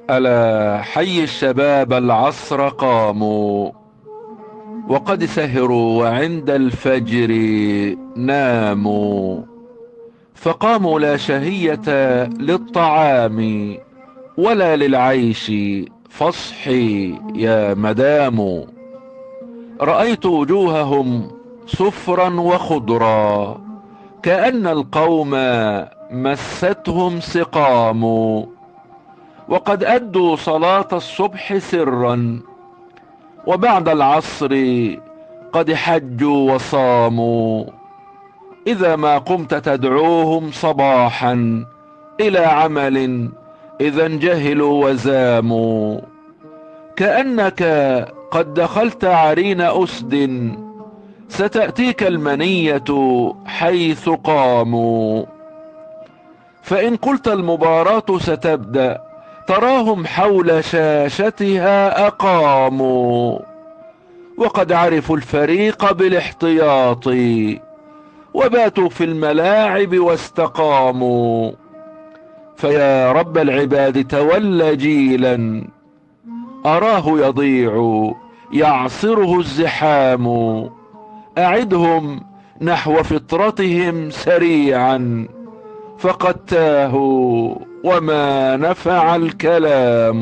ألا حي الشباب العصر قاموا، وقد سهروا وعند الفجر ناموا. فقاموا لا شهية للطعام ولا للعيش، فاصحي يا مدام. رأيت وجوههم صفرا وخضرا، كأن القوم مستهم سقام. وقد أدوا صلاة الصبح سرا، وبعد العصر قد حجوا وصاموا. إذا ما قمت تدعوهم صباحا إلى عمل، إذا انجهلوا وزاموا. كأنك قد دخلت عرين أسد، ستأتيك المنية حيث قاموا. فإن قلت المباراة ستبدأ، تراهم حول شاشتها أقاموا. وقد عرفوا الفريق بالاحتياط، وباتوا في الملاعب واستقاموا. فيا رب العباد تول جيلا، أراه يضيع يعصره الزحام. أعدهم نحو فطرتهم سريعا، فقد تاهوا وما نفع الكلام.